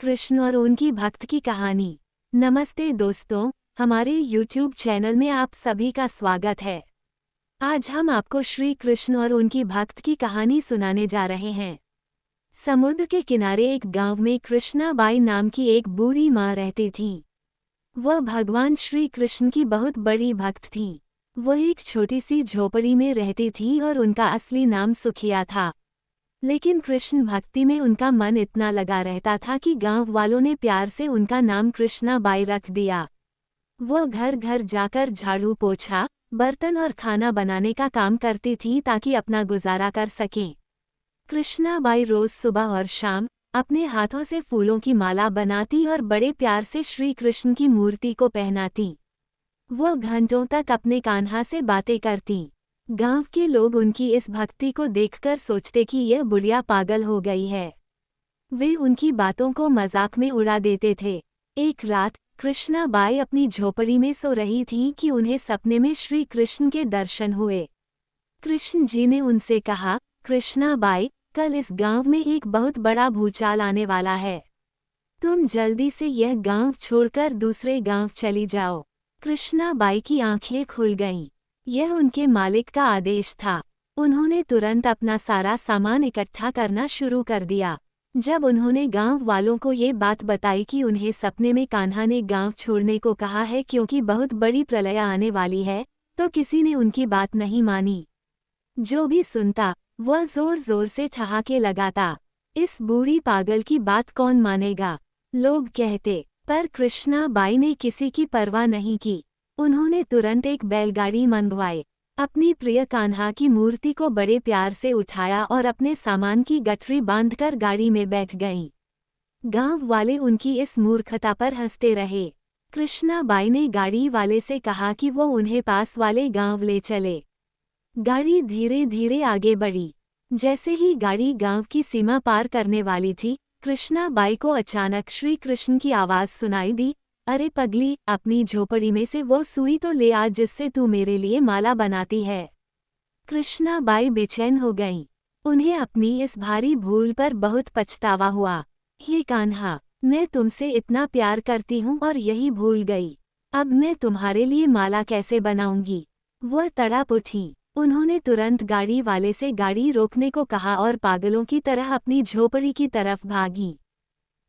कृष्ण और उनकी भक्त की कहानी। नमस्ते दोस्तों, हमारे YouTube चैनल में आप सभी का स्वागत है। आज हम आपको श्री कृष्ण और उनकी भक्त की कहानी सुनाने जा रहे हैं। समुद्र के किनारे एक गांव में कृष्णाबाई नाम की एक बूढ़ी माँ रहती थीं। वह भगवान श्री कृष्ण की बहुत बड़ी भक्त थीं। वह एक छोटी सी झोपड़ी में रहती थी और उनका असली नाम सुखिया था। लेकिन कृष्ण भक्ति में उनका मन इतना लगा रहता था कि गांव वालों ने प्यार से उनका नाम कृष्णाबाई रख दिया। वह घर घर जाकर झाड़ू पोछा, बर्तन और खाना बनाने का काम करती थी ताकि अपना गुजारा कर सकें। कृष्णाबाई रोज सुबह और शाम अपने हाथों से फूलों की माला बनाती और बड़े प्यार से श्री कृष्ण की मूर्ति को पहनाती। वह घंटों तक अपने कान्हा से बातें करती। गांव के लोग उनकी इस भक्ति को देखकर सोचते कि यह बुढ़िया पागल हो गई है। वे उनकी बातों को मजाक में उड़ा देते थे। एक रात कृष्णाबाई अपनी झोपड़ी में सो रही थी कि उन्हें सपने में श्री कृष्ण के दर्शन हुए। कृष्ण जी ने उनसे कहा, कृष्णाबाई, कल इस गांव में एक बहुत बड़ा भूचाल आने वाला है। तुम जल्दी से यह गांव छोड़कर दूसरे गांव चली जाओ। कृष्णाबाई की आंखें खुल गईं। यह उनके मालिक का आदेश था। उन्होंने तुरंत अपना सारा सामान इकट्ठा करना शुरू कर दिया। जब उन्होंने गांव वालों को ये बात बताई कि उन्हें सपने में कान्हा ने गांव छोड़ने को कहा है क्योंकि बहुत बड़ी प्रलय आने वाली है, तो किसी ने उनकी बात नहीं मानी। जो भी सुनता वह जोर जोर से ठहाके लगाता। इस बूढ़ी पागल की बात कौन मानेगा, लोग कहते। पर कृष्णाबाई ने किसी की परवाह नहीं की। उन्होंने तुरंत एक बैलगाड़ी मंगवाई, अपनी प्रिय कान्हा की मूर्ति को बड़े प्यार से उठाया और अपने सामान की गठरी बांधकर गाड़ी में बैठ गईं। गांव वाले उनकी इस मूर्खता पर हंसते रहे। कृष्णाबाई ने गाड़ी वाले से कहा कि वो उन्हें पास वाले गांव ले चले। गाड़ी धीरे धीरे आगे बढ़ी। जैसे ही गाड़ी गांव की सीमा पार करने वाली थी, कृष्णाबाई को अचानक श्री कृष्ण की आवाज सुनाई दी, अरे पगली, अपनी झोपड़ी में से वो सुई तो ले आ जिससे तू मेरे लिए माला बनाती है। कृष्णाबाई बेचैन हो गईं। उन्हें अपनी इस भारी भूल पर बहुत पछतावा हुआ। हे कान्हा, मैं तुमसे इतना प्यार करती हूँ और यही भूल गई। अब मैं तुम्हारे लिए माला कैसे बनाऊंगी। वह तड़प उठी। उन्होंने तुरंत गाड़ी वाले से गाड़ी रोकने को कहा और पागलों की तरह अपनी झोपड़ी की तरफ भागी।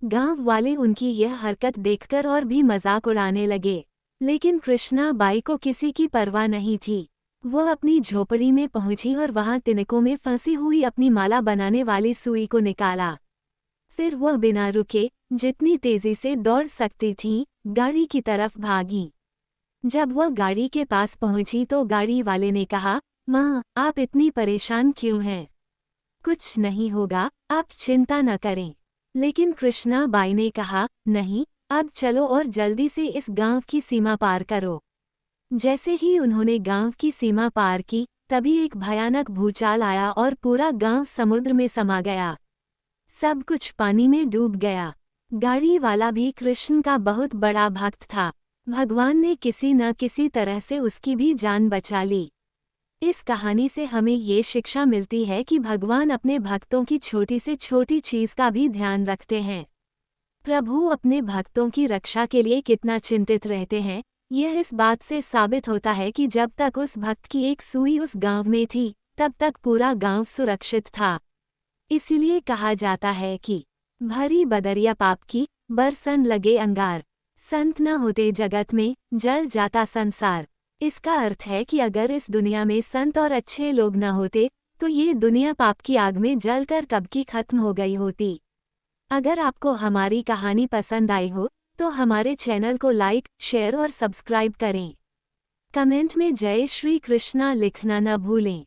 गांव वाले उनकी यह हरकत देखकर और भी मजाक उड़ाने लगे, लेकिन कृष्णाबाई को किसी की परवाह नहीं थी। वह अपनी झोपड़ी में पहुंची और वहां तिनकों में फंसी हुई अपनी माला बनाने वाली सुई को निकाला। फिर वह बिना रुके, जितनी तेजी से दौड़ सकती थी, गाड़ी की तरफ भागी। जब वह गाड़ी के पास पहुंची तो गाड़ी वाले ने कहा, माँ, आप इतनी परेशान क्यों हैं? कुछ नहीं होगा, आप चिंता न करें। लेकिन कृष्णाबाई ने कहा, नहीं, अब चलो और जल्दी से इस गांव की सीमा पार करो। जैसे ही उन्होंने गांव की सीमा पार की, तभी एक भयानक भूचाल आया और पूरा गांव समुद्र में समा गया। सब कुछ पानी में डूब गया। गाड़ी वाला भी कृष्ण का बहुत बड़ा भक्त था। भगवान ने किसी न किसी तरह से उसकी भी जान बचा ली। इस कहानी से हमें ये शिक्षा मिलती है कि भगवान अपने भक्तों की छोटी से छोटी चीज का भी ध्यान रखते हैं। प्रभु अपने भक्तों की रक्षा के लिए कितना चिंतित रहते हैं, यह इस बात से साबित होता है कि जब तक उस भक्त की एक सुई उस गांव में थी, तब तक पूरा गांव सुरक्षित था। इसीलिए कहा जाता है कि भरी बदरिया पाप की, बरसन लगे अंगार। संत न होते जगत में, जल जाता संसार। इसका अर्थ है कि अगर इस दुनिया में संत और अच्छे लोग न होते, तो ये दुनिया पाप की आग में जलकर कब की खत्म हो गई होती। अगर आपको हमारी कहानी पसंद आई हो, तो हमारे चैनल को लाइक, शेयर और सब्सक्राइब करें। कमेंट में जय श्री कृष्णा लिखना न भूलें।